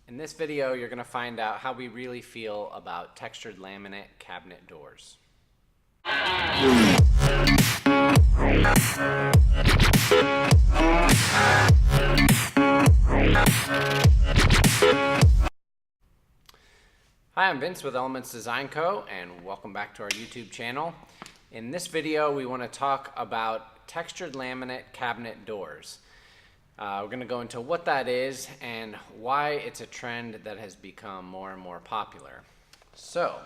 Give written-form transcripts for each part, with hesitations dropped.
In this video, you're going to find out how we really feel about textured laminate cabinet doors. Hi, I'm Vince with Elements Design Co. and welcome back to our YouTube channel. In this video, we want to talk about textured laminate cabinet doors. We're going to go into what that is and why it's a trend that has become more and more popular. So,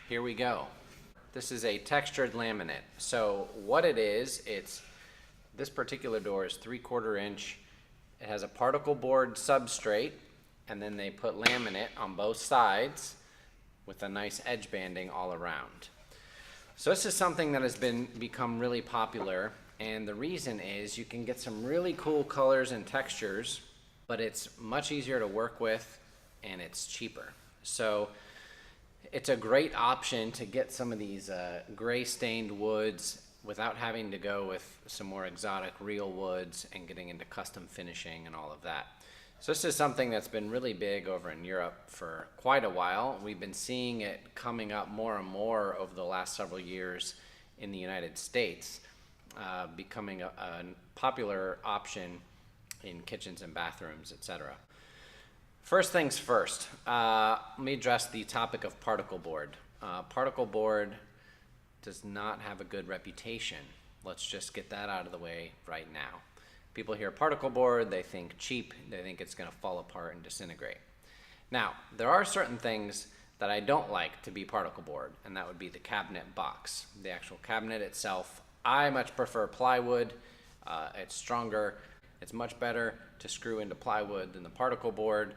here we go. This is a textured laminate. So what it is, this particular door is 3/4 inch. It has a particle board substrate, and then they put laminate on both sides with a nice edge banding all around. So this is something that has become really popular. And the reason is you can get some really cool colors and textures, but it's much easier to work with and it's cheaper. So it's a great option to get some of these gray stained woods without having to go with some more exotic real woods and getting into custom finishing and all of that. So this is something that's been really big over in Europe for quite a while. We've been seeing it coming up more and more over the last several years in the United States. Becoming a popular option in kitchens and bathrooms, etc. First things first, let me address the topic of particle board. Particle board does not have a good reputation. Let's just get that out of the way right now. People hear particle board, they think cheap, they think it's going to fall apart and disintegrate. Now, there are certain things that I don't like to be particle board, and that would be the cabinet box, the actual cabinet itself. I much prefer plywood. It's stronger. It's much better to screw into plywood than the particle board.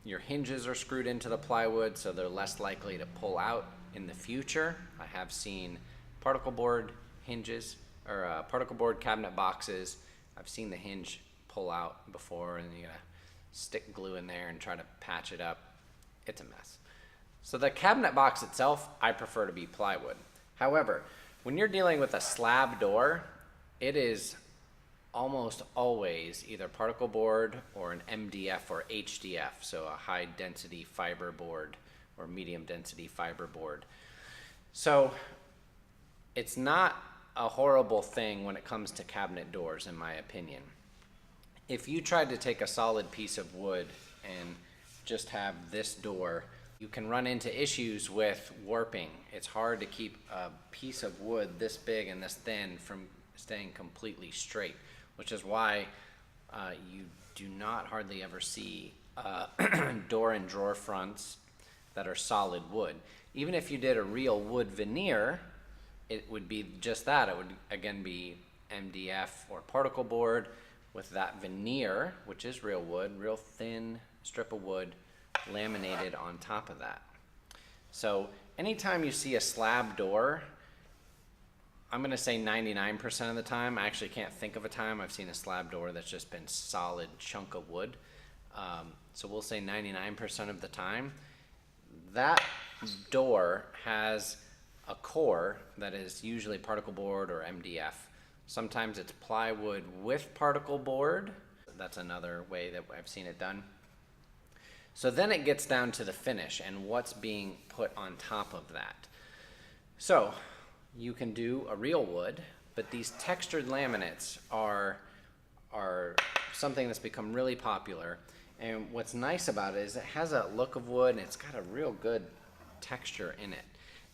Your hinges are screwed into the plywood, so they're less likely to pull out in the future. I have seen particle board hinges or particle board cabinet boxes. I've seen the hinge pull out before, and you gotta stick glue in there and try to patch it up. It's a mess. So the cabinet box itself, I prefer to be plywood. However, when you're dealing with a slab door, it is almost always either particle board or an MDF or HDF, so a high density fiber board or medium density fiber board. So it's not a horrible thing when it comes to cabinet doors, in my opinion. If you tried to take a solid piece of wood and just have this door, you can run into issues with warping. It's hard to keep a piece of wood this big and this thin from staying completely straight, which is why you do not hardly ever see door and drawer fronts that are solid wood. Even if you did a real wood veneer, it would be just that. It would again be MDF or particle board with that veneer, which is real wood, real thin strip of wood, laminated on top of that. So anytime you see a slab door, I'm going to say 99% of the time, I actually can't think of a time I've seen a slab door that's just been solid chunk of wood. So we'll say 99% of the time, that door has a core that is usually particle board or MDF. Sometimes it's plywood with particle board. That's another way that I've seen it done. So then it gets down to the finish and what's being put on top of that. So you can do a real wood, but these textured laminates are something that's become really popular. And what's nice about it is it has a look of wood and it's got a real good texture in it.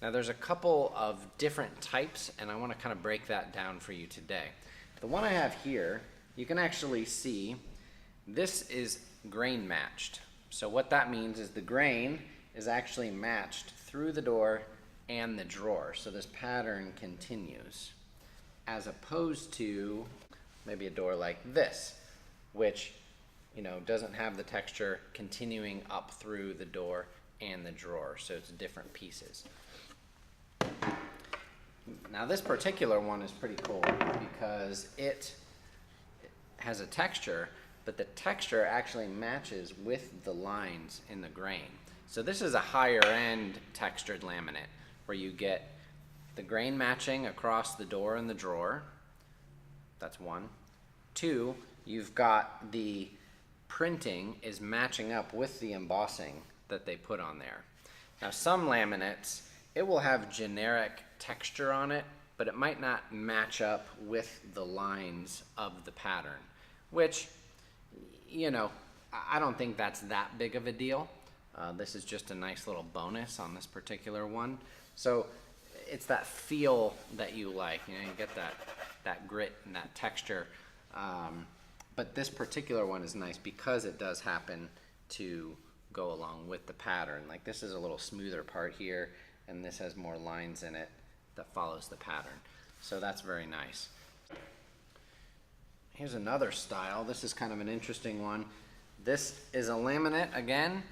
Now there's a couple of different types, and I want to kind of break that down for you today. The one I have here, you can actually see this is grain matched. So what that means is the grain is actually matched through the door and the drawer. So this pattern continues, as opposed to maybe a door like this, which doesn't have the texture continuing up through the door and the drawer. So it's different pieces. Now this particular one is pretty cool because it has a texture, but the texture actually matches with the lines in the grain. So this is a higher end textured laminate where you get the grain matching across the door and the drawer. That's one. Two, you've got the printing is matching up with the embossing that they put on there. Now some laminates, it will have generic texture on it, but it might not match up with the lines of the pattern, which, you know, I don't think that's that big of a deal. This is just a nice little bonus on this particular one. So it's that feel that you like, you know, you get that grit and that texture. But this particular one is nice because it does happen to go along with the pattern. Like this is a little smoother part here, and this has more lines in it that follows the pattern. So that's very nice. Here's another style. This is kind of an interesting one. This is a laminate again.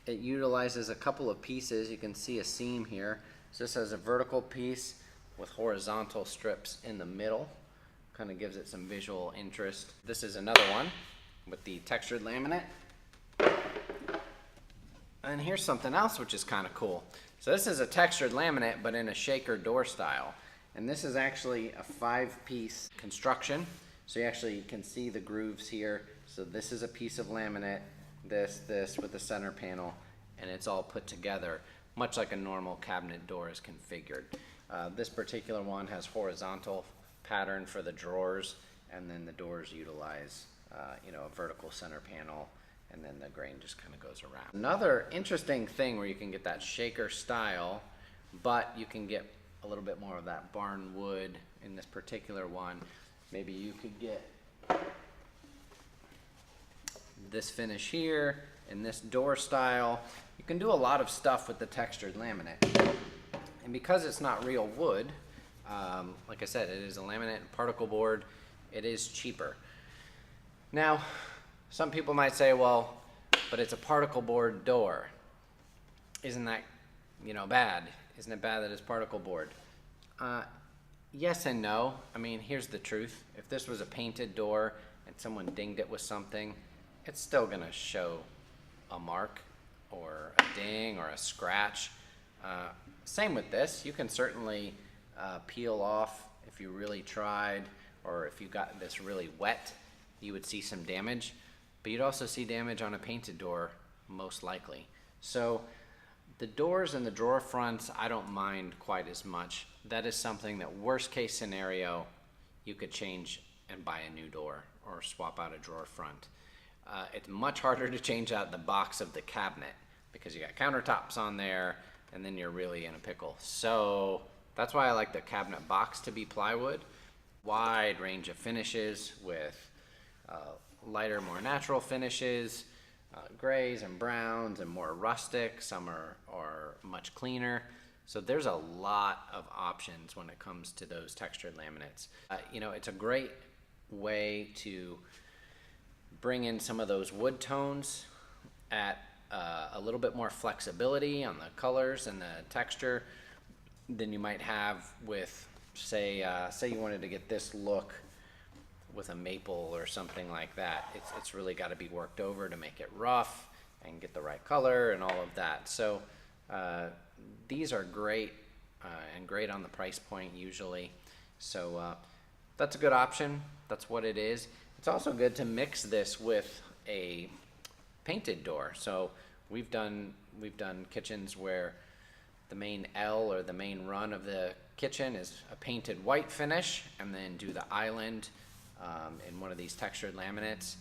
It utilizes a couple of pieces. You can see a seam here. So this has a vertical piece with horizontal strips in the middle. Kind of gives it some visual interest. This is another one with the textured laminate. And here's something else which is kind of cool. So this is a textured laminate, but in a shaker door style. And this is actually a 5-piece construction. So you actually can see the grooves here. So this is a piece of laminate, this with the center panel, and it's all put together, much like a normal cabinet door is configured. This particular one has horizontal pattern for the drawers, and then the doors utilize you know, a vertical center panel, and then the grain just kind of goes around. Another interesting thing where you can get that shaker style, but you can get a little bit more of that barn wood in this particular one. Maybe you could get this finish here in this door style. You can do a lot of stuff with the textured laminate. And because it's not real wood, like I said, it is a laminate and particle board, it is cheaper. Now, some people might say, well, but it's a particle board door. Isn't that, you know, bad? Isn't it bad that it's particle board? Yes and no. I mean, here's the truth. If this was a painted door and someone dinged it with something, it's still gonna show a mark or a ding or a scratch. Same with this. You can certainly peel off if you really tried, or if you got this really wet, you would see some damage. But you'd also see damage on a painted door, most likely. So the doors and the drawer fronts, I don't mind quite as much. That is something that, worst case scenario, you could change and buy a new door or swap out a drawer front. It's much harder to change out the box of the cabinet because you got countertops on there, and then you're really in a pickle. So that's why I like the cabinet box to be plywood. Wide range of finishes with lighter, more natural finishes, grays and browns and more rustic. Some are much cleaner. So there's a lot of options when it comes to those textured laminates. You know, it's a great way to bring in some of those wood tones at a little bit more flexibility on the colors and the texture than you might have with, say you wanted to get this look with a maple or something like that. It's really got to be worked over to make it rough and get the right color and all of that. So these are great and great on the price point usually. So that's a good option. That's what it is. It's also good to mix this with a painted door. So we've done kitchens where the main L or the main run of the kitchen is a painted white finish, and then do the island in one of these textured laminates.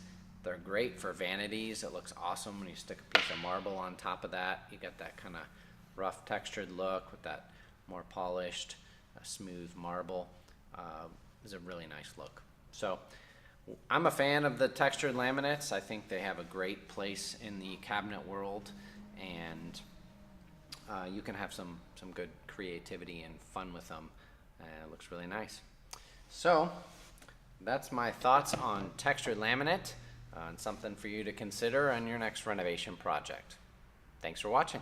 They're great for vanities. It looks awesome when you stick a piece of marble on top of that. You get that kind of rough textured look with that more polished, smooth marble. It's a really nice look. So I'm a fan of the textured laminates. I think they have a great place in the cabinet world, and you can have some good creativity and fun with them. It looks really nice. So that's my thoughts on textured laminate, and something for you to consider on your next renovation project. Thanks for watching.